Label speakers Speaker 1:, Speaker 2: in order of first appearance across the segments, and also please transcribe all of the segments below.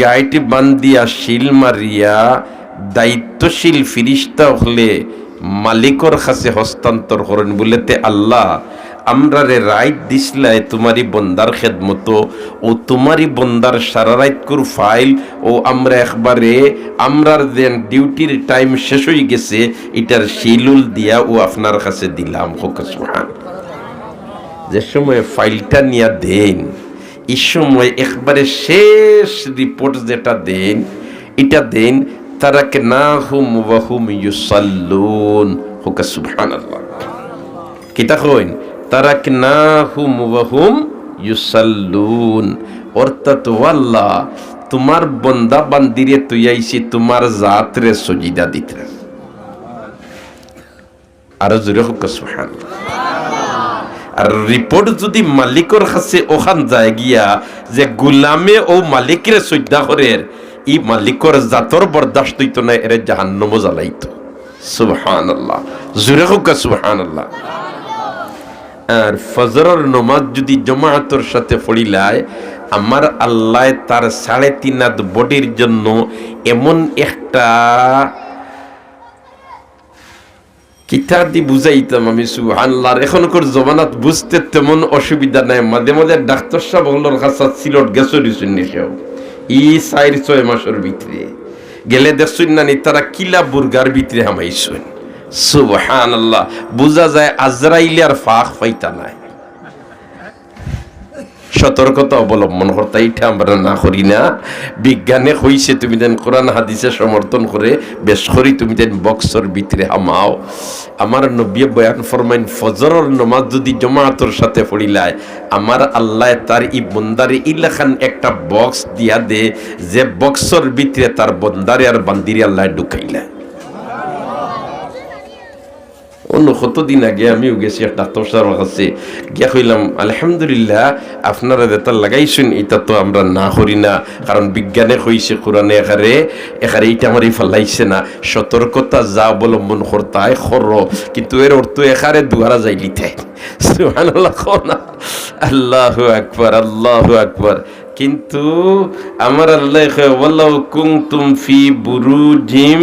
Speaker 1: Guide বান্দিয়া শিল মারিয়া দায়িত্বশীল ফিরিস্তা হলে মালিকর কাছে হস্তান্তর করেন বলেতে আল্লাহ আমরা রে রাইট দিসলাই তোমারই বন্দার খেদমত ও তোমারই বন্দার সারা রাইত করে ফাইল ও আমরা একবারে আমরার দেন ডিউটির টাইম শেষ হয়ে গেছে এটার শিলুল দিয়া ও আপনার কাছে দিলাম সুবহান। যে সময় ফাইলটা নিয়ে দেন এই সময় একবারে শেষ রিপোর্ট যেটা দেন এটা দেন তারাকনাহুম ওয়া হুম ইউসাল্লুন সুবহানাল্লাহ। কিতা কইন তারাকনাহুম ওয়া হুম ইউসাল্লুন, অর্থাৎ আল্লাহ তোমার বন্দা বান্দিরে তুই আইছি তোমার জাতরে সজিদা দিতে। আর জোরে হোক সুবহানাল্লাহ। আর রিপোর্ট যদি মালিকর কাছে ওখান যায় গিয়া যে গুলামে ও মালিকের সজ্জা করে ই মালিকর জাতর বরদাস্ত হইতো না, এর জাহান্নামও জ্বালাইতো। সুবহানাল্লাহ, জোরে হোক সুবহানাল্লাহ। আর ফজরের নামাজ যদি জামাতের সাথে পড়িলায় আমার আল্লাহ তার 3.5 হাত বডির জন্য এমন একটা কিতাব দি বুঝাইতাম আমি সুবহানাল্লাহ। এখনকার জমানাত বুঝতে তেমন অসুবিধা নাই। মাঝে মাঝে ডাক্তার সাহেব হলোর কাছে সিলট গেছো দিছুন নিকেও ই 4-6 মাসের ভিতরে গেলে দেখছুন না নি তারা কিলা বুর্গার ভিতরে হামাইছুন। সুবহানাল্লাহ, বুঝা যায় আজরাইলের ফাঁক পাইতা নাই। সতর্কতা অবলম্বন করতে এটা আমরা না করি না। বিজ্ঞানে হইছে তুমি দেন কোরআন হাদিসে সমর্থন করে বেশ করি তুমি দেন বক্সর ভিতরে হামাও। আমার নবী বয়ান ফরমাইন ফজরের নামাজ যদি জামাতের সাথে পড়িলায় আমার আল্লাহ তার ই বন্দারে ইলাখান একটা বক্স দিয়া দে যে বক্সর ভিতরে তার বন্দারে আর বান্দিরে আল্লাহ ঢুকাইলা। অন্য কতদিন আগে আমিও গেছি এক ডাক্তার সাহেবের কাছে গিয়া কইলাম আলহামদুলিল্লাহ আপনারা যেটা লাগাইছেন এটা তো আমরা না করি না, কারণ বিজ্ঞানে কইছে কোরআনে এখারে এইটা আমার ফেলাইছে না। সতর্কতা যা অবলম্বন করতায় খর, কিন্তু এর অর্থ এখারে দুয়ারা যাইলিতে। সুবহানাল্লাহ, আল্লাহু আকবার, আল্লাহু আকবার। কিন্তু আমার আল্লাহ ওয়ালাউ কুনতুম ফি বুরুজিম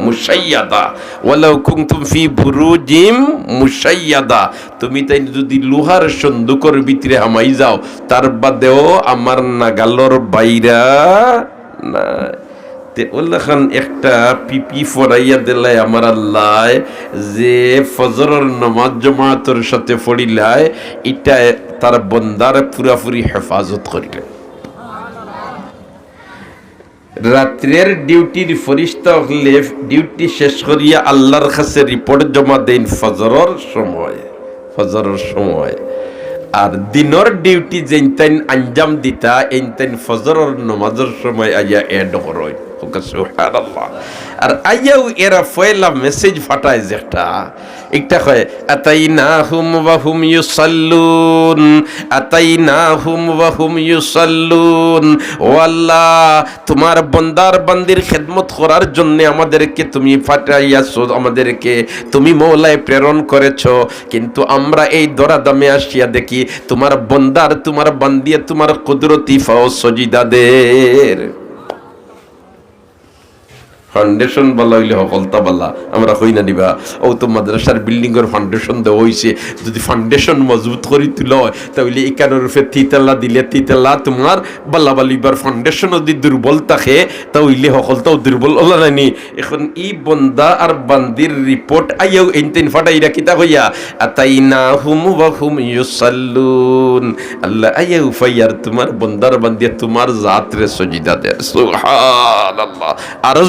Speaker 1: মুশাইয়াদা, ওয়ালাউ কুনতুম ফি বুরুজিম মুশাইয়াদা, তুমি তাই যদি লোহার সন্দুকের ভিতরে হামাই যাও তার বাদেও আমার নাগালর বাইরা না তে ওলাখান একটা পিপি ফরাইয়া দিলাই আমার আল্লাহ যে ফজরের নামাজ জামাতের সাথে পড়িলায় এটা তার বন্দার পুরাপুরি হেফাজত করিলেন। রাত্রের ডিউটির ফরিস্তা হলে ডিউটি শেষ করিয়া আল্লাহর কাছে রিপোর্ট জমা দেন ফজরের সময়। আর দিনের ডিউটি যেইটাইন আঞ্জাম দিতা এইটাইন ফজরের নামাজের সময় আইয়া এড করয়। সুবহানাল্লাহ। আর আইয়াও এরা পয়লা মেসেজ ফাটায় যেটা একটা হয় আতাইনাহুম ওয়া হুম ইউসাল্লুন, আতাইনাহুম ওয়া হুম ইউসাল্লুন। ও আল্লাহ তোমার বন্দার বান্দির খেদমত করার জন্য আমাদেরকে তুমি ফাটাইয়াছো, আমাদেরকে তুমি মওলায় প্রেরণ করেছো, কিন্তু আমরা এই দরাদামে আসিয়া দেখি তোমার বন্দার তোমার বান্দিয়ে তোমার কুদরতি ফাও সজিদাদের ফাউন্ডেশন বলা হইলে হকলতা বলা আমরা হই না দিবা। ও তো মাদ্রাসার বিল্ডিং এর ফাউন্ডেশন দেওয়া হইছে, যদি ফাউন্ডেশন মজবুত করে তুল তাহলে একানোর উপরে তিতালা দিলে তিতালা তোমার বাল্লা বালিবার ফাউন্ডেশন যদি দুর্বল থাকে তাহলে হকলতাও দুর্বল হলা নানি। এখন ই বন্দা আর বান্দির রিপোর্ট আইয়াও এনতেন ফাটাইরা কিতা হইয়া আতাইনাহুম ওয়া হুম ইউসাল্লুন, আল্লাহ আইয়াও ফাইয়ার তোমার বন্দার বান্দিয়া তোমার জাতরে সজিদা দেয়। সুবহানাল্লাহ, আরো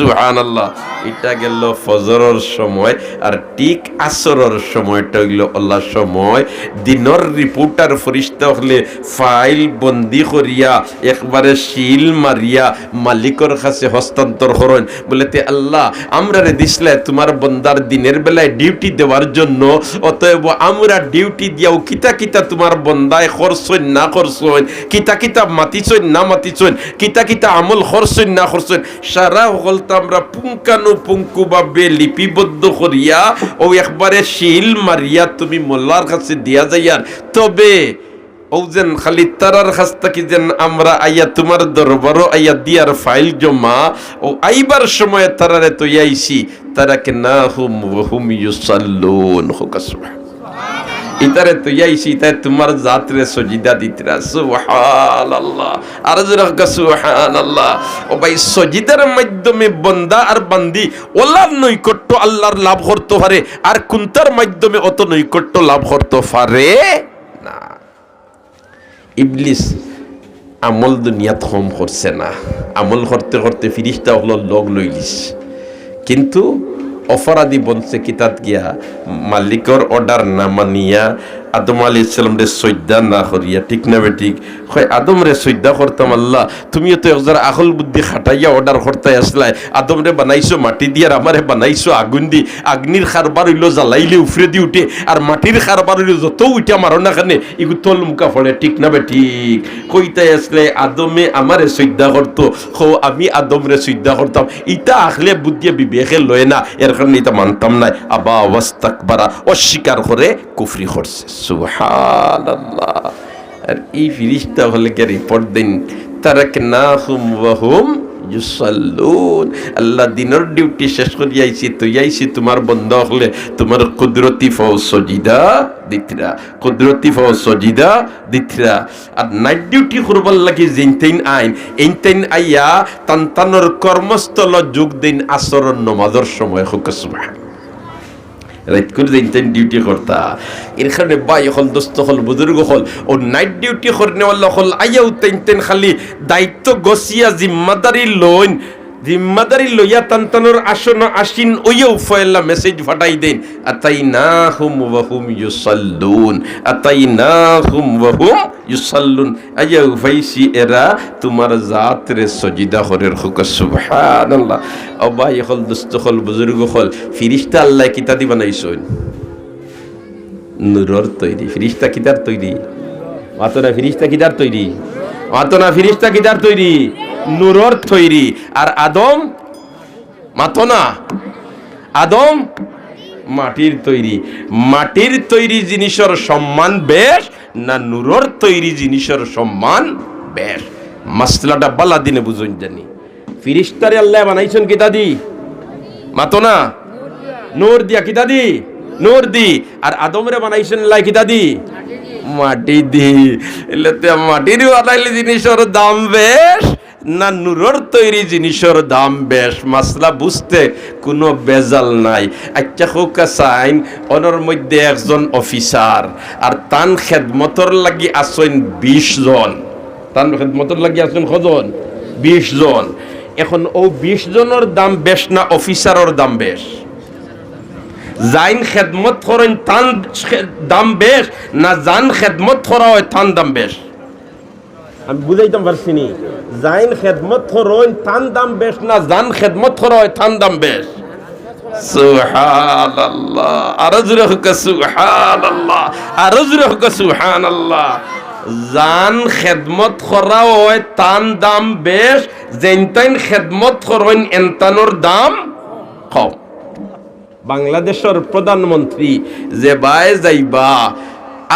Speaker 1: সুবহানাল্লাহ। এটা গেল ফজরের সময়। আর ঠিক আসরের সময়টা হইল আল্লাহর সময়। দিনের রিপোর্টার ফরিস্তা হলে ফাইল বন্দি করিয়া একবারে শিল মারিয়া মালিকের কাছে হস্তান্তর করেন বলেতে আল্লাহ আমরা রে দিসলে তোমার বন্দার দিনের বেলায় ডিউটি দেওয়ার জন্য, অতএব আমরা ডিউটি দিয়াও কিতা কিতা তোমার বন্দায় খরচইন না খরচইন, কিতা কিতা মাতিছইন না মাতিছইন, কিতা কিতা আমল খরচইন না খরচইন, সারা হলতা আমরা পুঙ্খানুপুঙ্খু ভাবে লিপিবদ্ধ করিয়া ও একবারে শিল মারিয়া তুমি মোল্লার কাছে দিয়া যাইয়ার। তবে ও যেন খালি তারার কাছ থেকে যেন আমরা আইয়া তোমার দরবারও আইয়া দিয়ার ফাইল জমা ও আইবার সময় তারারে তো আইছি তারাকে না হুম হুম ইউসাল্লুন হুকাসুবহান ইতারে তো আইছি তাই তোমার জাতরে সজিদা দিতরা সুবহানাল্লাহ আর যারা সুবহানাল্লাহ ও ভাই সজিদার মাধ্যমে বান্দা আর বান্দি ওলার নৈকট্য আল্লাহর লাভ করতে পারে আর কুনতার মাধ্যমে অত নৈকট্য লাভ করতে পারে না। ইবলিস আমল দুনিয়াত কম করছে না, আমল করতে করতে ফিরিস্তা হলো লগ লইলিস, কিন্তু অপরাধী বনছে কিতাত গিয়া মালিকর অর্ডার না মানিয়া আদম আলাইহিস সালাম রে সজদা না করিয়া, ঠিক না বেঠিক? কয় আদম রে সজদা করতাম আল্লাহ, তুমিও তো একজন আকল বুদ্ধি খাটাইয়া অর্ডার করতে আসলাই, আদম রে বানাইছো মাটি দিয়ে আর আমারে বানাইছো আগুন দি, আগ্নির খারবার হইলো জ্বালাইলে উফরে দি উঠে আর মাটির খারবার হইলো যত উঠে মারো না খানে ইগু তল মুখা ফলে, ঠিক না বেঠিক? কইতে আসলে আদমে আমারে সজদা করতো, খো আমি আদম রে সজদা করতাম, ইটা আখলে বুদ্ধি বিবেকে লয় না, এর কারণে এটা মানতাম না। আবা ওয়াস্তাকবারা, অস্বীকার করে কুফরি করছে। সুবহানাল্লাহ। আর এই ফিরিস্তা হলে কে রিপোর্ট দিন তারাকনাহুম ওয়া হুম ইউসাল্লুন, আল্লাহ দিনের ডিউটি শেষ করে আইছি তো আইছি তোমার বন্ধ হলে তোমার কুদরতি ফাও সজিদা দিতরা, কুদরতি ফাও সজিদা দিতরা। আর নাইট ডিউটি করবার লাগি জিনতেন আইন এইতেন আইয়া তান্তানোর কর্মস্থল যোগ দিন আসরের নামাজের সময় হোক সুবহান রাইট করে দিন ডিউটি করতা। এখানে বাই হল দোস্ত হল বুজুর্গ হল ও নাইট ডিউটি করনেওয়ালা হল আইয়াও তেন খালি দায়িত্ব গছিয়া জিম্মাদারি লইয়া তান্তানোর আসন আসিন ওইও ফয়লা মেসেজ ফাটাই দেন আতাইনাহুম ওয়া হুম ইউসাল্লুন, আতাইনাহুম ওয়া হুম ইউসাল্লুন, আইয়াও ফাইসি এরা তোমার জাতরে সজিদা করের হুক সুবহানাল্লাহ। ও ভাই হল দোস্ত হল বুজুর্গ হল ফিরিস্তা আল্লাহ কিতা দি বানাইছেন? নূরের তৈরি। ফিরিস্তা কিতার তৈরি? মাতনা ফিরিস্তা কিতার তৈরি? মাতনা ফিরিস্তা কিতার তৈরি? নূরের তৈরি। আর আদম মাতনা, আদম মাটির তৈরি। মাটির তৈরি জিনিসের সম্মান বেশ না নূরের তৈরি জিনিসের সম্মান বেশ? মাসলাটা বালা দিনে বুঝুন জানি। ফিরিস্তারে আল্লাহ বানাইছেন কিতা দি? মাতনা নূর দিয়া, কিতা দি? নূর দি। আর আদমরে বানাইছেন আল্লাহ কিতা দি? মাটি দি। এলেতে মাটির বানাইলে জিনিসের দাম বেশ না নূরের তৈরি জিনিসের দাম বেশ? মাসলা বুঝতে কোনো বেজাল নাই। আচ্ছা হোকা সাইন ওনার মধ্যে একজন অফিসার আর তান খেদমতর লাগি আসেন 20 জন। তান খেদমতর লাগি আসেন কজন? 20 জন। এখন ও 20 জনের দাম বেশ না অফিসারের দাম বেশ? জাইন খেদমত করেন তান দাম বেশ না জান খেদমত করা হয় তান দাম বেশ? আমি বুঝাইতাম পারছি নি। জাইন খেদমত করেন তান দাম বেশ না জান খেদমত করা হয় তান দাম বেশ? সুবহানাল্লাহ। আর জোরে হোক সুবহানাল্লাহ, আর জোরে হোক সুবহানাল্লাহ। জান খেদমত করা হয় তান দাম বেশ, যেনতাইন খেদমত করেন এনতানোর দাম কম। বাংলাদেশের প্রধানমন্ত্রী যে বাই যাইবা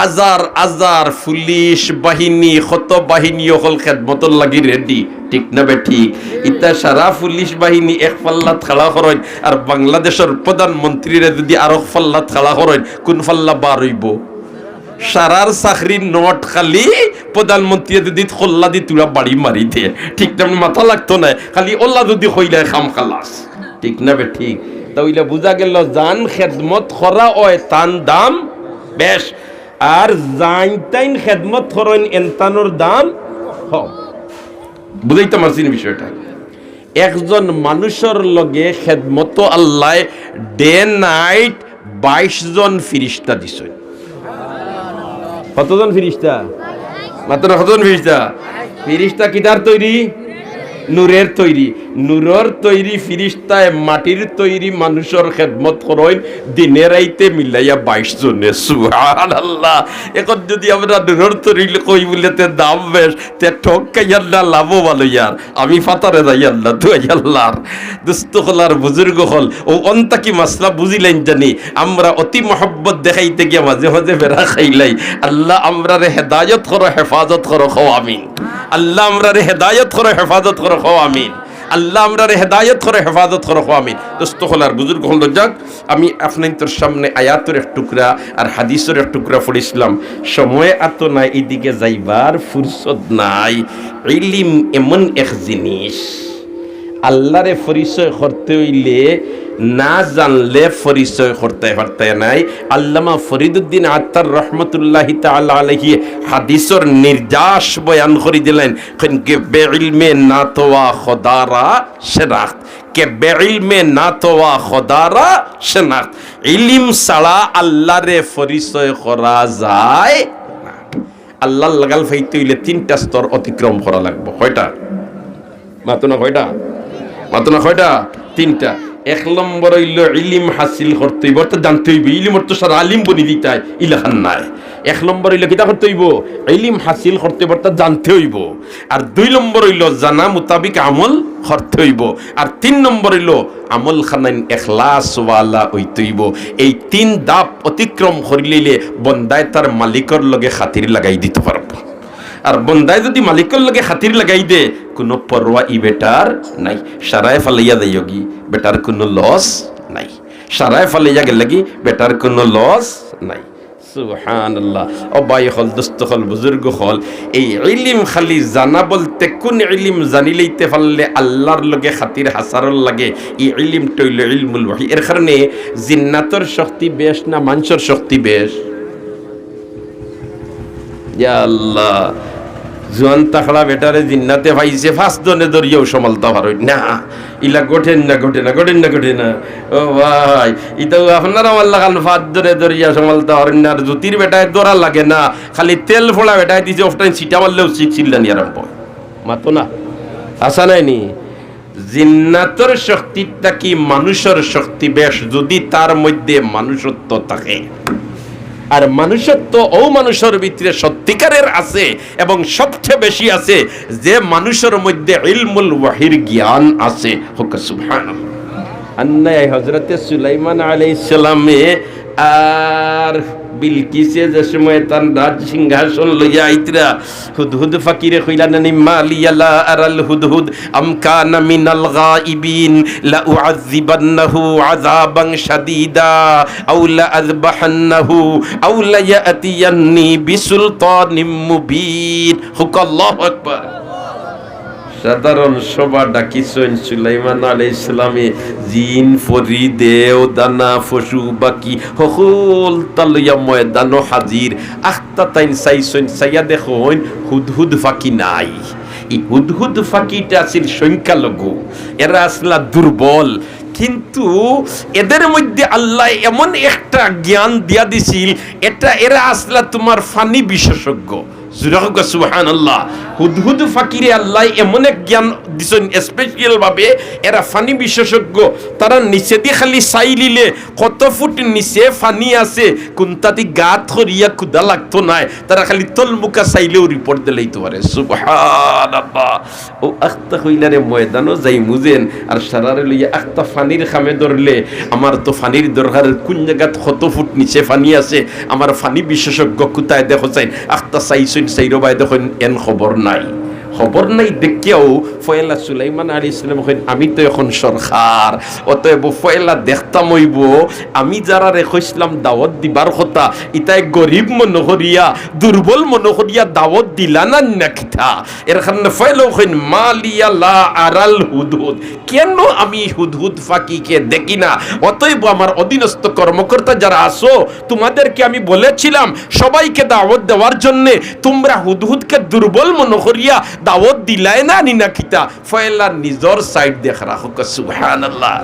Speaker 1: আজার আজার পুলিশ বাহিনী কত বাহিনী হল খেদমতর লাগি রেডি, ঠিক না বে ঠিক? ইতা সারা পুলিশ বাহিনী এক পাল্লাত খেলা করেন আর বাংলাদেশের প্রধানমন্ত্রীরা যদি আরো পাল্লাত খেলা করেন কোন পাল্লা বার হইব? সারার চাকরির নোট খালি প্রধানমন্ত্রী যদি খোল্লা দি তুরা বাড়ি মারি দিয়ে, ঠিক তেমন মাথা লাগতো না, খালি ওল্লা যদি হইলে খাম খালাস, ঠিক না বে ঠিক? তাইলে বুঝা গেল জান খেদমত করা হয় তান দাম বেশ আর জাইনতাইন খেদমত করেন এনতানোর দাম কম। বুঝাইতে পারছি বিষয়টা? একজন মানুষের লগে খেদমত আল্লাহ ডে নাইট 22 জন ফিরিস্তা দিছেন। কতজন ফিরিস্তা? মাত্র কতজন ফিরিস্তা? ফিরিস্তা কিতার তৈরি? নূরের তৈরি, নূরের তৈরি ফিরিস্তায় মাটির তৈরি মানুষের খেদমত করেন দিনে রাইতে মিলাইয়া 22 জনে। সুবহানাল্লাহ। এখন যদি আমরা নূরের তৈরি কই বলেতে দাম বেশ তে ঠকাই আল্লাহ লাভ ভালো ইয়ার। আমি ফাতারে যাই আল্লাহ তুই আল্লাহর দুস্থ হলার বুজুর্গ হল ও অন্তা কি মাসলা বুঝিলেন জানি আমরা অতি মহব্বত দেখাইতে গিয়ে মাঝে মাঝে বেড়া খাইলাই। আল্লাহ আমরা রে হেদায়ত করো, হেফাজত করো, খাও আমিন। আল্লাহ আমরা রে হেদায়ত করো, হেফাজত করো, খাও আমিন। আল্লাহ আমরা রে হেদায়ত করো, হেফাজত করো, খাও আমিন। দোস্ত হলার বুজুর্গ হল যাক, আমি আপনাদের সামনে আয়াতের এক টুকরা আর হাদিসের এক টুকরা পড়িছিলাম। সময় এত নাই, এদিকে যাইবার ফুরসত নাই। ইলম এমন এক জিনিস, আল্লাহরে পরিচয় করতে হইলে না জানলে পরিচয় করতে পারতে নাই। আল্লামা ফরিদুদ্দিন আত্তার রহমতুল্লাহি তাআলা আলাইহি হাদিসের নির্যাস বয়ান করে দিলেন কে বেইলমে না তোয়া খোদারা শনাখত, কে বেইলমে না তোয়া খোদারা শনাখত। ইলম ছাড়া আল্লাহরে পরিচয় করা যায় না। আল্লাহ লাগাল ফাইতে হইলে 3টা স্তর অতিক্রম করা লাগবে। কয়টা? মাত্র না কয়টা? মাত্র না কয়টা? 3টা। 1 নম্বর হইল ইলিম হাসিল করতে হইব, অর্থাৎ জানতে হইব। ইলিম অর্থ সারা আলিম বনি দিতাই ইলাখান নাই। 1 নম্বর হইল কিতা করতে হইব? ইলিম হাসিল করতে হইব, অর্থাৎ জানতে হইব। আর 2 নম্বর হইল জানা মোতাবিক আমল করতে হইব। আর 3 নম্বর হইল আমল খানাইন ইখলাস ওয়ালা হইতে হইব। এই 3 ধাপ অতিক্রম করিলে বন্দায় তার মালিকের লগে খাতির লাগাই দিতে পারব। আর বন্দায় যদি মালিকের লগে খাতির লাগাই দে, কোনো পরোয়া ই বেটার নাই। সারায় ফালাইয়া দেয়গি বেটার কোনো লস নাই। সারায় ফালাইয়া গেলেগি বেটার কোনো লস নাই। সুবহানাল্লাহ। ও ভাই হল, দোস্ত হল, বুজুর্গ হল, এই ইলম খালি জানা বলতে কোন ইলম জানিলেইতে পারলে আল্লাহর লগে খাতির হাসারর লাগে, এই ইলম টইল ইলমুল ওয়াহি। এর কারণে জিন্নাতর শক্তি বেশ না মানুষের শক্তি বেশ? ইয়া আল্লাহ, জোয়ান তাখড়া বেটারে জিন্নাতে পাইছে 5 জনে ধরিয়াও সমালতা পারই না। ইলা গোটেন না, গোটে না, গোটেন না, গোটে না। ও ভাই, ইতো আপনারা আমার লাগান 5 জনে ধরিয়া সমালতা পারেন না। আর জ্যোতির বেটায় দৌড়া লাগে না, খালি তেল ফোড়া বেটায় দিছে অফটাইন সিটা মারলেও চিল্লানি আরম্ভ মাতো না। আসা নাইনি জিন্নাতর শক্তিটা কি মানুষের শক্তি বেশ, যদি তার মধ্যে মানুষত্ব থাকে। আর মানুষত্ব ও মানুষের ভিতরে সত্যিকারের আছে এবং সবচেয়ে বেশি আছে যে মানুষের মধ্যে ইলমুল ওয়াহির জ্ঞান আছে। সুবহানাল্লাহ। আন্নায় হযরতে সুলাইমান আলাইহিস সালামে আর বিলকিসে যে সময় তার রাজ সিংহাসন লইয়া আইতরা, হুদহুদ ফাকিরে কইলা নানি মালিয়ালা আরাল হুদহুদ আম কানা মিনাল গাইবিন লা উআযিবান্নাহু আযাবান শাদীদা আও লা আযবাহান্নাহু আও লা ইয়াতিয়ান্নি বিসুলতানিম মুবিন। আল্লাহু আকবার। সাধারণ সভা ডাকিছেন সুলাইমান আলাইহিস সালামে, জিন ফরি দেও দানা পশু বাকি সকল তালইয়া ময়দান হাজির। আখতা তাইন চাইছেন, চাইয়া দেখুন হুদহুদ ফাঁকি নাই। এই হুদহুদ ফাঁকিটা আছিল সংখ্যালঘু, এরা আসলা দুর্বল। কিন্তু এদের মধ্যে আল্লাহ এমন একটা জ্ঞান দিয়া দিছিল, এটা এরা আসলা তোমার ফানি বিশেষজ্ঞ। সুবহানাল্লাহ। হুদহুদ ফাকিরে আল্লাহ এমন এক জ্ঞান দিছেন স্পেশাল ভাবে, এরা ফানি বিশেষজ্ঞ। তারা নিচে দিয়ে খালি চাইলিলে কত ফুট নিচে ফানি আছে, কোনটাতে গাত করিয়া ক্ষুধা লাগতো নাই, তারা খালি তলমুকা চাইলেও রিপোর্ট দিলেইতে পারে। সুবহানাল্লাহ। ও আখতা কইলারে ময়দানও যাই মুজেন আর সারারে লইয়া আখতা ফানির খামে ধরলে, আমার তো ফানির দরকার, কোন জায়গাত কত ফুট নিচে ফানি আছে, আমার ফানি বিশেষজ্ঞ কোথায় দেখো চাই। আখতা চাইছেন সাইরো ভাই দেখুন, এন খবর নাই। খবর নাই দেখিয়াও ফয়লা সুলাইমান আলাইহিস সালাম কইন, আমি তো এখন সরকার, অতএব ফয়লা দেখতাম হইব আমি যারা রেখইছিলাম দাওয়াত দিবার কথা, ইতাই গরিব মনে করিয়া দুর্বল মনে করিয়া দাওয়াত দিলা না নাকিতা। এর কারণে ফয়লা কইন মালিয়া লা আরাল হুদহুদ, কেন আমি হুদহুদ ফাকিকে দেখি না। অতএব আমার অধীনস্থ কর্মকর্তা যারা আছো, তোমাদেরকে আমি বলেছিলাম সবাইকে দাওয়াত দেওয়ার জন্য, তোমরা হুদহুদকে দুর্বল মনে করিয়া দাওয়াত দিলাই না নি না কিতা। ফয়লা নিজর সাইড দেখ রাখো। সুবহানাল্লাহ।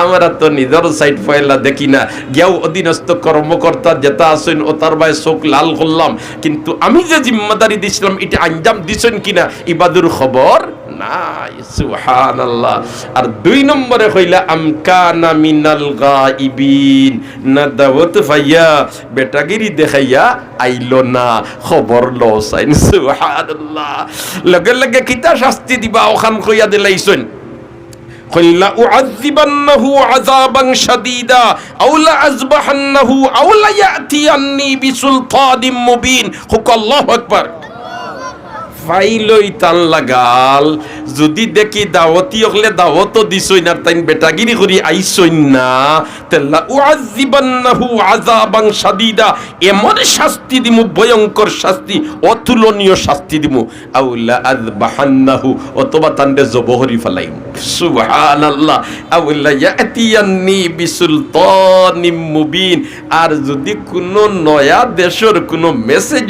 Speaker 1: আমরা তো নিজর সাইড ফয়লা দেখি না, গিয়াও অধীনস্থ কর্মকর্তা যেটা আছেন ও তার ভাই চোখ লাল করলাম, কিন্তু আমি যে জিম্মাদারি দিছিলাম এটা আঞ্জাম দিছেন কিনা ইবাদুর খবর নাই, সুবহানাল্লাহ। আর 2 নম্বরে হইলা আমকানা মিনাল গাইবিন, না দাওয়াত ভাইয়া বেটাগিরি দেখাইয়া আইলো না, খবর লসাইন, সুবহানাল্লাহ। লগে লগে কিতা শাস্তি দিবা ওখান কইয়া দিলাইছেন, কইলা উআযিবান্নাহু আযাবান শাদীদা আও লা আযবাহান্নাহু আও লা ইয়াতিয়ান্নি বিসুলতানিম মুবিন। হুক আল্লাহু আকবার। ফাইলই তান লাগাল, যদি দেখি দাওয়াতি হলে দাওয়াতও দিছই না, তাই বেটাগিরি করি আইছই না, তেল্লা উআযিবান্নাহু আযাবান শাদীদা, এমন শাস্তি দিমু, ভয়ঙ্কর শাস্তি, অতুলনীয় শাস্তি দিমু। আউলা আযবাহান্নাহু, অথবা তান্ডে জবহরি ফেলাইম, সুবহানাল্লাহ। আউলা ইয়াতিয়ান্নি বিসুলতানিম মুবিন, আর যদি কোনো নয়া দেশের কোনো মেসেজ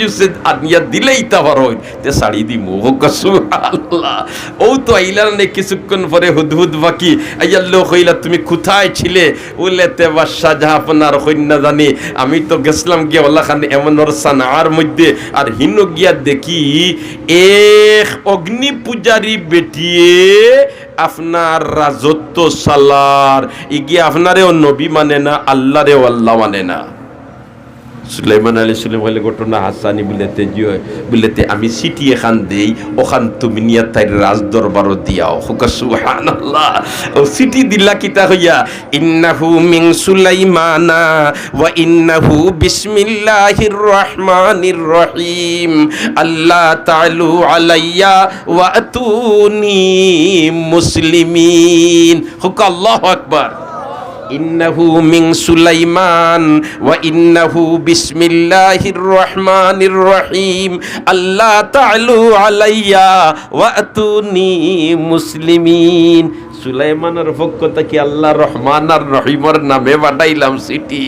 Speaker 1: আনিয়া দিলেই তা হয় তে সাড়ি দিমু, সুবহানাল্লাহ। ও তো আইলা নে কিছুক্ষণ পরে হুদহুদ বাকি আইয়াল্লো কইলা তুমি কোথায় ছিলে, উলেতে বাদশা জাহাপনার কন্যা জানি, আমি তো গেছলাম গিয়া ওলা খান এমন ওর সানার মধ্যে, আর হিনো গিয়া দেখি এক অগ্নি পূজারি বেটিয়ে আপনার রাজত্ব সালার ইগিয়ে আপনারেও নবী মানে না, আল্লাহরেও আল্লাহ মানে না। সুলাইমান আলাইহিস সালাম বলে ঘটনা হাসানি বিলেতে জিও বিলেতে আমি সিটি এখান দেই, ওখান তুমি নিয়া তাই রাজ দরবারও দিয়াও, সুবহানাল্লাহ। ও সিটি দিলা কিতা হইয়া, ইন্নাহু মিন সুলাইমানা ওয়া ইন্নাহু বিসমিল্লাহির রহমানির রহিম আল্লাহ তাআলু আলাইয়া ওয়া আতুনি মুসলিমিন। হুক আল্লাহু আকবার। ইন্নাহু মিন সুলাইমান ওয়া ইন্নাহু বিসমিল্লাহির রহমানির রহিম আল্লাহ তাআলু আলাইয়া ওয়া আতুনি মুসলিমিন। সুলাইমানের পক্ষ থেকে আল্লাহ রহমান আর রহিমের নামে বানাইলাম সিটি,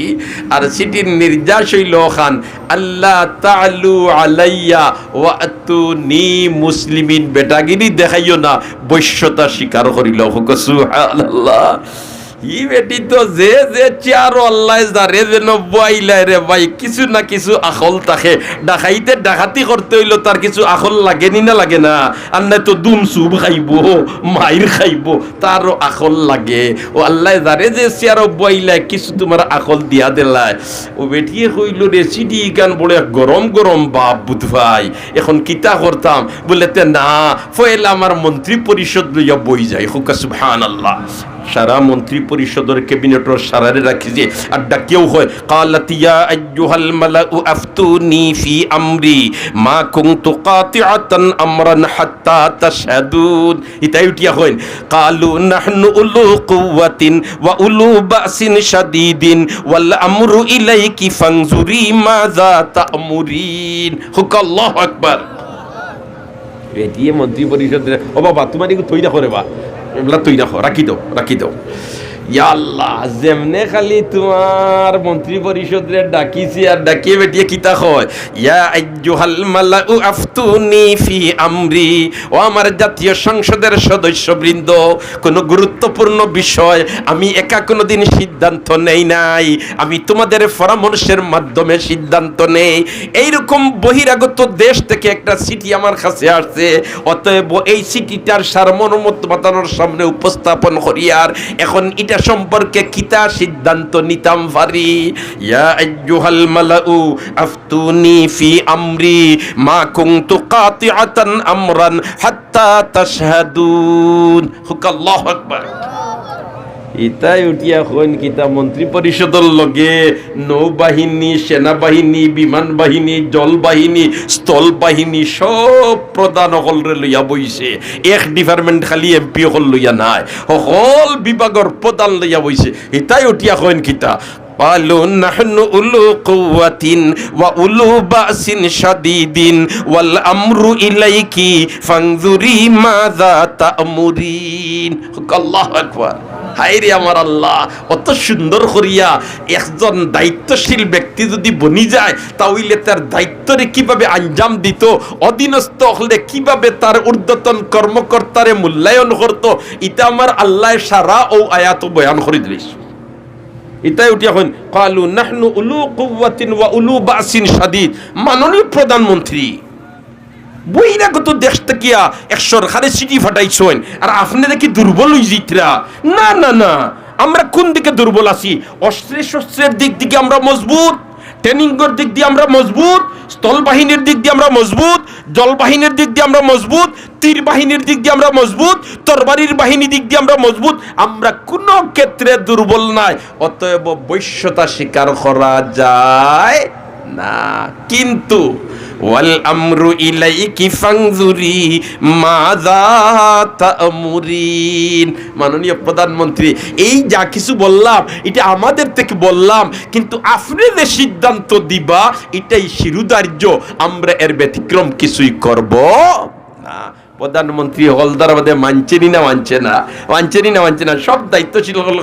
Speaker 1: আর সিটির নির্যাস হইল খান আল্লাহ তাআলু আলাইয়া ওয়া আতুনি মুসলিমিন। বেটাগিরি দেখাইও না, বৈশ্যতা স্বীকার করিল, সুবহানাল্লাহ। ই বেটি তো যে যে চার আল্লাহ যারে যেন বইলাই রে ভাই, কিছু না কিছু আখল থাকে, ডাকাইতে ডাকাতি করতে হইলো তার কিছু আখল লাগেনি না লাগে না, আর নাই তো দুম সুব খাইব, মাইর খাইব, তারও আখল লাগে। ও আল্লাহ যারে যে চার বইলাই কিছু তোমার আখল দিয়া দিলাই। ও বেটিয়ে কইল রে সিডি গান বলে গরম গরম বাপ বুধ ভাই, এখন কিতা করতাম বলে তে না ফয়েল আমার মন্ত্রী পরিষদ লইয়া বই যায়, হুকা সুবহানাল্লাহ। সারা মন্ত্রী পরিষদের ক্যাবিনেটর সারারে রাখিছে, আর ডাকিও হয় কালাত ইয়া আইয়ুহাল মালাউ আফতুনি ফি আমরি মা কুনতু কাতিআতান আমরান হাত্তা তাশহাদুন। ইতাই উঠিয়া হয় কালু নাহনু উলু কুওয়াতিন ওয়া উলু বাসিন শাদীদিন ওয়াল আমরু ইলাইকি ফানজুরি মাযা তা'মুরিন। হুক আল্লাহু আকবার। এটিয়ে মন্ত্রী পরিষদের ও বাবা তোমার কি থই না করে বা এগুলা তুই রাখো, রাখি দাও, রাখি দাও। ইয়া আল্লাহ, যেমনে খালি তোমার মন্ত্রী পরিষদরে ডাকিছি আর ডাকিয়ে বেটিয়ে কিতা হয়, ইয়া আইয়ুহাল মালাউ আফতুনি ফি আমরি, ও আমার জাতীয় সংসদের সদস্যবৃন্দ, কোনো গুরুত্বপূর্ণ বিষয় আমি একা কোনোদিন সিদ্ধান্ত নেই নাই, আমি তোমাদের পরামর্শের মাধ্যমে সিদ্ধান্ত নেই। এইরকম বহিরাগত দেশ থেকে একটা চিঠি আমার কাছে আসছে, অতএব এই চিঠিটার সারমর্ম বাতানোর সামনে উপস্থাপন করি, আর এখন এটা সম্পর্কে কিতা সিদ্ধান্ত নিতাম পারি। ইয়া আইয়ুহাল মালাউ আফতুনি ফি আমরি মা কুনতু কাতিআতান আমরান হাত্তা তাশহাদুন। হুক আল্লাহু আকবার। ইতাই উঠিয়া হইন কিতা মন্ত্রী পরিষদের লগে নৌবাহিনী, সেনাবাহিনী, বিমান বাহিনী, জল বাহিনী, স্থল বাহিনী সব প্রধান সকলরে লইয়া বইছে, এক ডিপার্টমেন্ট খালি এমপি সকল লইয়া নাই, সকল বিভাগের প্রধান লইয়া বইছে। ইতাই উঠিয়া হইন কিতা قالوا نحن أولو قوة وأولو بأس شديد والأمر إليك فانظري ماذا تأمرين. الله أكبر. হায়রে আমার আল্লাহ, অত সুন্দর করিয়া একজন দায়িত্বশীল ব্যক্তি যদি বনি যায়, তাহলে তার দায়িত্বরে কিভাবে আঞ্জাম দিত, অধীনস্থ হলে কিভাবে তার ঊর্ধ্বতন কর্মকর্তারে মূল্যায়ন করত, এটা আমার আল্লাহ সারা ও আয়াত বয়ান করে দিলিস। ইতাই উঠিয়া হন কালু নাহনু উলু কুওয়াতিন ওয়া উলু বাসিন শাদীদ। মাননীয় প্রধানমন্ত্রী, বহিরাগত দেশ থেকে এক সরকারে চিঠি ফাটাইছেন আর আপনারা কি দুর্বল হই জিতরা? না না না, আমরা কোন দিকে দুর্বল আছি? অস্ত্রে শস্ত্রের দিক থেকে আমরা মজবুত, ট্রেনিংয়ের দিক দিয়ে আমরা মজবুত, স্থল বাহিনীর দিক দিয়ে আমরা মজবুত, জল বাহিনীর দিক দিয়ে আমরা মজবুত, তীর বাহিনীর দিক দিয়ে আমরা মজবুত, তরবারির বাহিনী দিক দিয়ে আমরা মজবুত। আমরা কোনো ক্ষেত্রে দুর্বল নাই। অতএব বৈশ্যতা স্বীকার করা যায় না। কিন্তু ওয়াল আমরু ইলাইকি ফানজুরি মাযা তা'মুরিন। মাননীয় প্রধানমন্ত্রী, এই যা কিছু বললাম এটা আমাদের থেকে বললাম, কিন্তু আপনি যে সিদ্ধান্ত দিবা এটাই শিরোধার্য, আমরা এর ব্যতিক্রম কিছুই করব না। প্রধানমন্ত্রী হলদারবাদে মানছেনি না মানছে না, মানছেনি না মানছে না, সব দায়িত্বশীল হল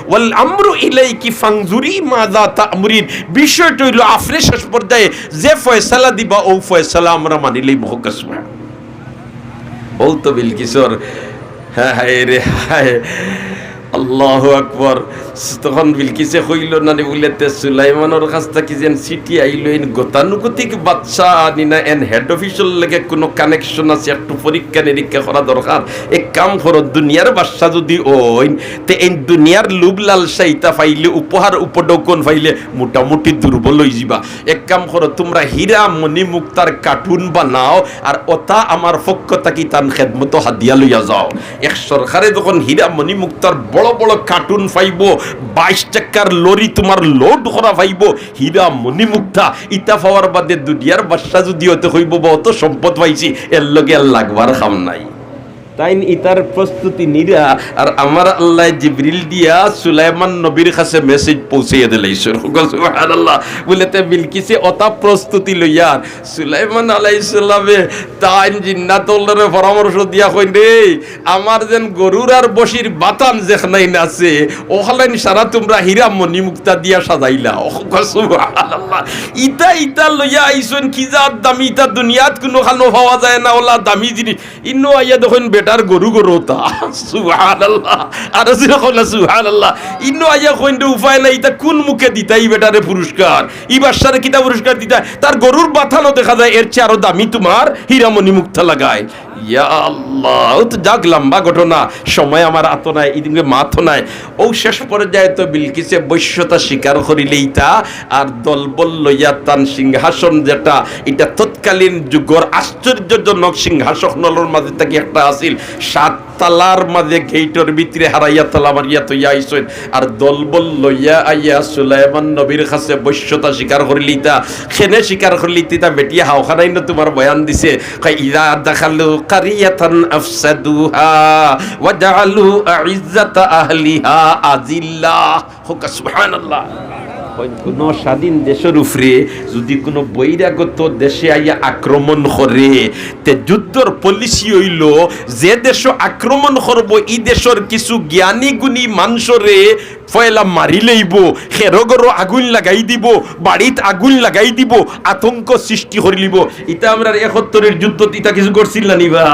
Speaker 1: ওয়াল আমরু ইলাইকি ফানজুরি মাযা তা'মুরিন। বিষয়টা হইল আপনি শেষ পর্যায়ে যে ফয়সালা দিবা ও ফয়সালা আমরা মানিলেই মুহকাসমা। বলতো বিলকিসর, হ্যাঁ হায় রে হায়, আল্লাহু আকবার। তখন বিলকিসে কইল না বলেতে সুলাইমানের কাছ থেকে যেন চিঠি আইল, এন গতানুগতিক বাচ্চা আনি না, এন হেড অফিসের লেগে কোনো কানেকশন আছে, একটু পরীক্ষা নিরীক্ষা করা দরকার। এক কাম করো, দুনিয়ার বাচ্চা যদি ওই তে এই দুনিয়ার লুব লালসা ইতা পাইলে, উপহার উপডৌকন পাইলে মোটামুটি দুর্বল হয়ে যাবা। এক কাম করো, তোমরা হীরা মণি মুক্তার কার্টুন বানাও আর ওটা আমার পক্ষ থাকি তান খেদমতো হাদিয়া লইয়া যাও। এক সরকারে যখন হীরা মণি মুক্তার বড় বড় কার্টুন পাইব, 22 টাকার লরি তোমার লোড করা পাইব, হীরা মণি মুক্তা ইটা পাওয়ার বাদে দুনিয়ার বাদশা যদি হতে হইব বা অত সম্পদ পাইছি, এর লগে আর লাগবার খাম নাই। তাই ইতার প্রস্তুতি নিরা আর আমার আল্লাহ জিবরিল দিয়া সুলাইমান নবীর কাছে মেসেজ পৌঁছিয়ে দিলেই সুবহানাল্লাহ। বলেতে বিলকিসে অতা প্রস্তুতি লইয়া সুলাইমান আলাইহিস সালামে তাই জিন্নাতুল্লাহর পরামর্শ দিয়া কই রে, আমার যেন গরুর আর বশির বাতান যেখানেই আছে ওখানে সারা তোমরা হীরা মণি মুক্তা দিয়া সাজাইলা। সুবহানাল্লাহ। ইতা ইতা লইয়া আইছন কি জাত দামি, ইতা দুনিয়াত কোনো খানো পাওয়া যায় না, ওলা দামি জিনিস। ইনো আইয়া দেখুন বেটার গরু গরুতা। সুবহানাল্লাহ। আর সুবহানাল্লাহ। ইনো আইয়া কইন উপায় নাই, ইতা কোন মুখে দিতাই বেটারে পুরস্কার, ই বাদশারে কিতা পুরস্কার দিতা? তার গরুর বাথানো দেখা যায় এর চেয়ে আরো দামি তোমার হীরামণি মুক্তা লাগায়। ইয়া আল্লাহ, তো যাক লম্বা ঘটনা, সময় আমার আতো নাই, এদিকে মাথো নাই। ও শেষ পর্যায়ে তো বিলকিসে বৈশ্যতা স্বীকার করিলেই তা আর দলবল লইয়া তান সিংহাসন যেটা এটা তৎকালীন যুগর আশ্চর্যজনক সিংহাসনের মাঝে থেকে একটা আসিল, 7 তালার মাঝে গেইটর ভিতরে হারাইয়া তালা মারিয়া তৈয়া আইসেন আর দলবল লইয়া আইয়া সুলাইমান নবীর কাছে বৈশ্যতা স্বীকার করিলি তা খেনে স্বীকার করিলি তা বেটিয়া হাওখানাই না তোমার বয়ান দিছে, ইদা দাখালু কারিয়াতান আফসাদুহা ওয়া জাআলু আইজ্জাতা আহলিহা আজিল্লাহ। সুবহানাল্লাহ। কোন স্বাধীন দেশের উপরে যদি কোনো বহিরাগত দেশে আইয়া আক্রমণ করে, তে যুদ্ধর পলিসি হইল যে দেশ আক্রমণ করব এই দেশের কিছু জ্ঞানী গুণী মানুষরে ফয়লা মারি লইব, খেরগরো আগুন লাগাই দিব, বাড়িত আগুন লাগাই দিব, আতঙ্ক সৃষ্টি করে লিব। এটা আমরা 71-এর যুদ্ধ ইটা কিছু করছিল না নিবা,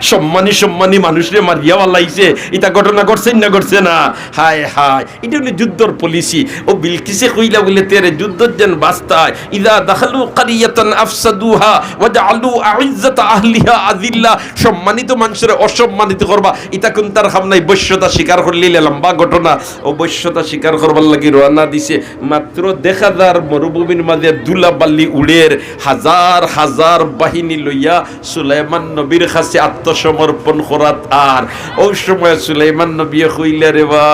Speaker 1: সম্মানী মানুষরে মারিয়া ওয়ালাইছে, এটা ঘটনা ঘটছেন না ঘটছে না? হায় হায়, এটা হলো যুদ্ধর পলিসি। ও বিলকিসে কইলা বলে তেরে যুদ্ধর যেন বাস্তায়, ইদা দাখালু কারিয়াতান আফসাদুহা ওয়া জাআলু আইজ্জাতা আহলিহা আযিল্লা, সম্মানিত মানুষের অসম্মানিত করবা, এটা কোন তার খামনাই বৈশ্যতা স্বীকার করলে লম্বা ঘটনা। ও বৈশ্যতা স্বীকার করবার লাগি রওনা দিছে, মাত্র দেখা যার মরুভূমির মাঝে দুলা বালি উড়ের হাজার হাজার বাহিনী লইয়া সুলাইমান নবীর কাছে আত্মসমর্পণ করাত। আর ওই সময় সুলাইমান নবী কইলে রে বা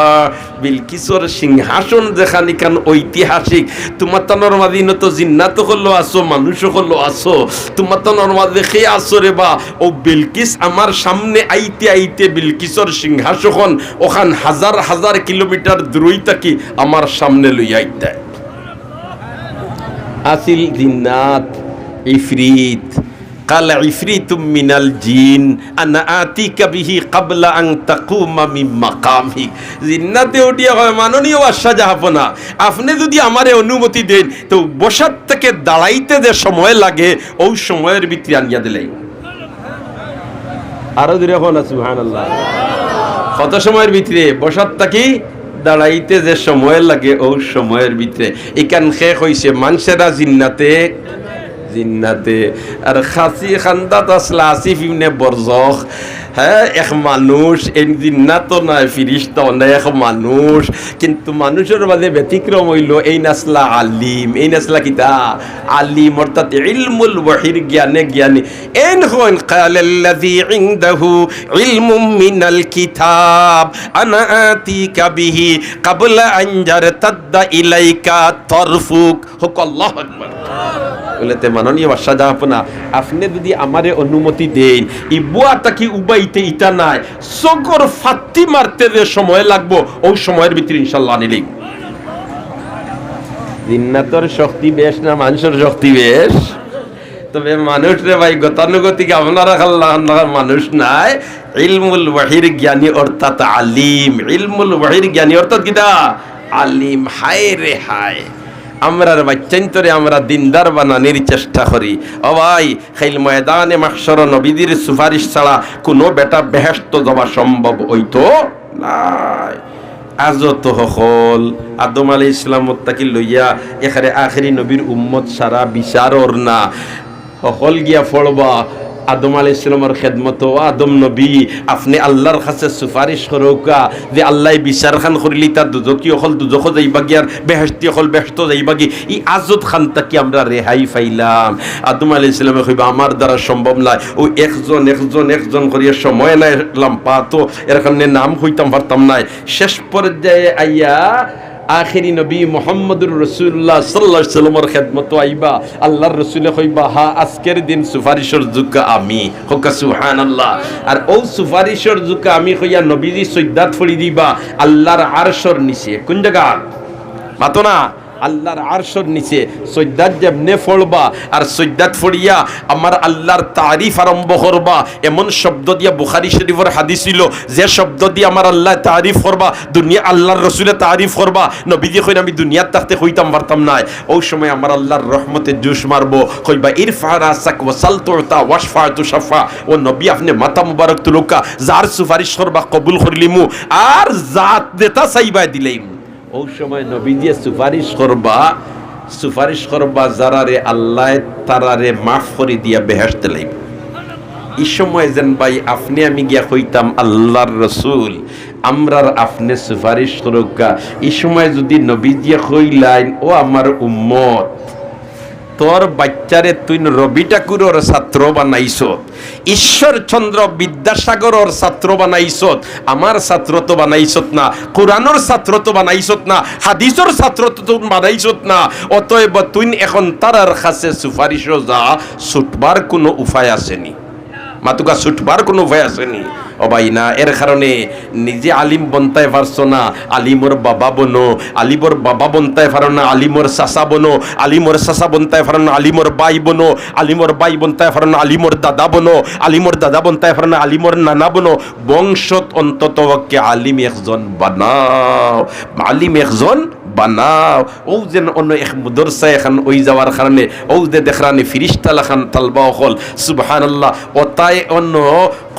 Speaker 1: বিলকিসর সিংহাসন যেখানে কান ঐতিহাসিক, তোমার তানোর মাঝে তো জিন্নাত হলো আসো, মানুষ হলো আসো, তোমার তানোর মাঝে খেয়ে আসো রে বা। ও বিলকিস আমার সামনে আইতে আইতে বিলকিসর সিংহাসন ওখান হাজার হাজার কিলোমিটার দূরই থাকি আমার সামনে লইয়া আইতে আসিল জিন্নাত ইফরিত। قال عفريت من الجن انا اتيك به قبل ان تقوم من مقامك। জিন্নাতে উঠিয়া কয়, মাননীয় বাদশা জাহাপনা, আপনি যদি আমারে অনুমতি দেন তো বসার থেকে দাঁড়াইতে যে সময় লাগে ওই সময়ের ভিতরে আনিয়া দিলেই। আরো দূরে হন সুবহানাল্লাহ। কত সময়ের ভিতরে? বসার থেকে দাঁড়াইতে যে সময় লাগে ওই সময়ের ভিতরে। এখান শেষ হইছে মানুষেরা জিন্নাতে জিন্নাতে। আর খাসি খান্দাত আসলা আসিফ ইবনে বরজখ, হ্যাঁ, এক মানুষ, এই জিন্নাতও নয় ফিরিস্তাও নয়, এক মানুষ। কিন্তু মানুষের মাঝে ব্যতিক্রম হইল এই নাসলা আলিম, এই নাসলা কিতা আলিম, অর্থাৎ ইলমুল ওয়াহির জ্ঞানে জ্ঞানী। এন হন কালাল্লাযী ইনদাহু ইলমুম মিনাল কিতাব আনা আতিকা বিহি ক্বাবলা আন ইয়ারতাদ্দা ইলাইকা তরফুক। হুক আল্লাহু আকবার। বলেতে মাননীয় বাদশাহ, আপনি যদি আমারে অনুমতি দেন, ই বুয়াটা কি উবাইতে ইটা নাই, সকর ফাত্তি মারতে যে সময় লাগবো ওই সময়ের ভিতরে ইনশাআল্লাহ নিলেই। জিন্নাতর শক্তি বেশ না মানুষের শক্তি বেশ? তবে মানুষ রে ভাই, গতানুগতিক আপনারা আল্লাহর মানুষ নাই। ইলমুল ওয়াহির জ্ঞানী অর্থাৎ আলিম, ইলমুল ওয়াহির জ্ঞানী অর্থাৎ কিটা আলিম। হায় রে হায়, আমরার বাচ্চান্তরে আমরা দিনদার বানানোর চেষ্টা করি। ও ভাই, খাইল ময়দানে মাহশর নবীদের সুপারিশ ছাড়া কোনো বেটা বেহেশত যাওয়া সম্ভব হইতো নাই। আজও তো হল আদম আলাইহিস সালাম তাকে লইয়া এখানে আখেরি নবীর উম্মত সারা বিচারর না হল গিয়া ফলবা আদম আলাইহিস সালামের খেদমত। ও আদম নবী, আপনি আল্লাহর কাছে সুপারিশ করোকা যে আল্লাহ বিচার খান করিলি তার দুজকি হল দুজক যাইবা গিয়ার, বেহেশতি হল বেহেশত যাইবা গি। ই আজত খান তাকি আমরা রেহাই পাইলাম। আদম আলাইহিস সালামে কইবা আমার দ্বারা সম্ভব নাই, ও একজন একজন একজন করিয়া সময় নাই লাম্পা, তো এর কারণে নাম হইতাম পারতাম নাই। শেষ পর্যায়ে আইয়া আখেরি নবী মুহাম্মদুর রাসূলুল্লাহ সাল্লাল্লাহু আলাইহি ওয়াসাল্লামের খেদমত আইবা, আল্লাহর রাসূলে কইবা হা আজকের দিন সুপারিশের যোগ্য আমি। হোক সুবহানাল্লাহ। আর ও সুপারিশের যোগ্য আমি কইয়া নবীজি সৈয়দাত ফড়ি দিবা আল্লাহর আরশের নিচে। কোন জায়গা মাতো না? আল্লাহর আরশের নিচে সৈয়দাত যেমনে ফড়বা আর সৈয়দাত ফড়িয়া আমার আল্লাহর তারিফ আরম্ভ করবা। এমন শব্দ দিয়া বুখারী শরীফের হাদিস ছিল, যে শব্দ দিয়ে আমার আল্লাহ তারিফ করবা, দুনিয়া আল্লাহর রাসূলে তারিফ করবা, নবীজি কইন আমি দুনিয়ার থাকতে কইতাম পারতাম না। ওই সময় আমার আল্লাহর রহমতে জুস মারবো, কইবা ইরফা রাসাক ওয়াসাল তুতা ওয়াশফা তুশফা। ও নবী, আপনি মাথা মুবারক তুলুকা, যার সুপারিশ করবা কবুল করিলিমু, আর জাত দেতা চাইবা দিলাইমু। ওই সময় নবী দিয়ে সুপারিশ করবা যারারে আল্লাহ তারারে মাফ করে দিয়া বেহেশতে লাইব। এই সময় যেন ভাই আপনি আমি গিয়া কইতাম আল্লাহর রাসূল আমরার আপনি সুপারিশ করুকা। এই সময় যদি নবী দিয়ে কইলাইন, ও আমার উম্মত, তোর বাচ্চারে তুই রবি ঠাকুরের ছাত্র বানাইছত, ঈশ্বরচন্দ্র বিদ্যাসাগরের ছাত্র বানাইছত, আমার ছাত্র তো বানাইছত না, কোরআনের ছাত্র তো বানাইছত না, হাদিসের ছাত্র তো বানাইছত না। অতএব তুই এখন তারার কাছে সুপারিশ যা, ছুটবার কোনো উপায় আসেনি, মাতুকা ছুটবার কোনো উপায় আসেনি। ও ভাই না, এর কারণে নিজে আলিম বনতাই পারছো না, আলিমর বাবা বনো, আলিমর বাবা বনতাই পারো না, আলিমর চাচা বনো, আলিমর চাচা বনতাই পারো না, আলিমর বাই বনো, আলিমর বাই বনতাই পারো না, আলিমর দাদা বনো, আলিমর দাদা বনতাই পারো না, আলিমর নানা বনো। বংশত অন্তত আলিম একজন বানাও, আলিম একজন বানাও। ও যেন অন্য এক মুদরসা এখন ওই যাওয়ার কারণে ও যে দেখরানি ফিরিস্তা লাখান তালবা হল সুবহানাল্লাহ। ও তাই অন্য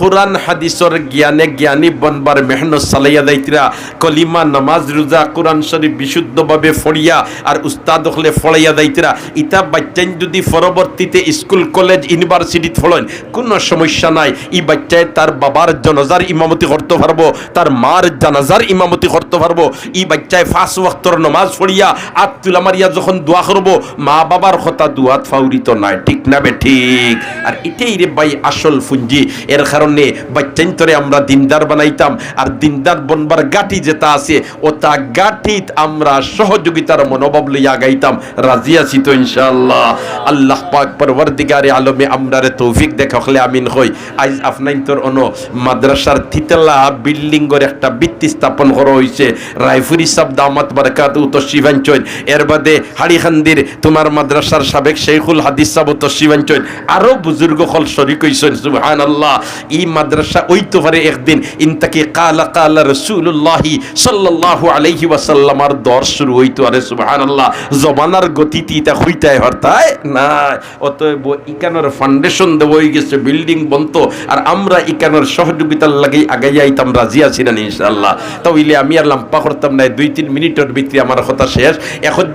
Speaker 1: কোরআন হাদিসের জ্ঞানে জ্ঞানী বনবার মেহনত চালাইয়া যাইতিরা, কলিমা নামাজ রোজা কোরআন শরীফ বিশুদ্ধভাবে ফড়িয়া আর উস্তাদ হলে ফড়াইয়া যাইতিরা। ইতা বাচ্চাইন যদি পরবর্তীতে স্কুল কলেজ ইউনিভার্সিটিতে ফড়েন কোনো সমস্যা নাই। ই বাচ্চায় তার বাবার জানাজার ইমামতি করতে পারবো, তার মার জানাজার ইমামতি করতে পারবো। ই বাচ্চায় 5 ওয়াক্তর নামাজ পড়িয়া আত্তুলা মারিয়া যখন দোয়া করবো, মা বাবার কথা দুয়াত ফাউরিত নাই, ঠিক না বে ঠিক? আর এটাই রে ভাই আসল পুঞ্জি। এর কারণে বাচ্চান্তরে আমরা দিনদার বানাইতাম, আর দিনদার বনবার গাঠি যেটা আছে ওটা গাঠিত আমরা সহযোগিতার মনোভাব লইয়া গাইতাম। রাজি আছি তো ইনশাআল্লাহ? আল্লাহ পাক পরওয়ারদিগারে আলমে আমরারে তৌফিক দেখাখলে আমিন হই। আজ আপনাইন্তর অনো মাদ্রাসার থিতলা বিল্ডিংয়ের একটা ভিত্তি স্থাপন করা হয়েছে। রায়পুরি সাহেব দামাত বারাকাত তশরিফাঞ্চল, এর বাদে হাড়িখান্দির তোমার মাদ্রাসার সাবেক শেখুল হাদিস সাহেব তশরিফাঞ্চল, আরো বুজুর্গ হল শরীক হইছেন। সুবহানাল্লাহ। এই মাদ্রাসা ওইতে পারে একদিন ইনতাকে কালা কালা রাসূলুল্লাহ সাল্লাল্লাহু আলাইহি ওয়াসাল্লামার দর শুরু হইতো। আরে সুবহানাল্লাহ, জমানার গতিতে এটা হইতাই হরতায় না। অতএব ইকানোর ফাউন্ডেশন দেওয়া হয়ে গেছে, বিল্ডিং বনতো, আর আমরা ইকানোর সহযোগিতার লাগেই আগাই আইতাম। রাজি আছি না ইনশাআল্লাহ? তাহলে আমি আর লাম্পা করতাম না, 2-3 মিনিটের ভিতরে আমার কথা শেষ। এখন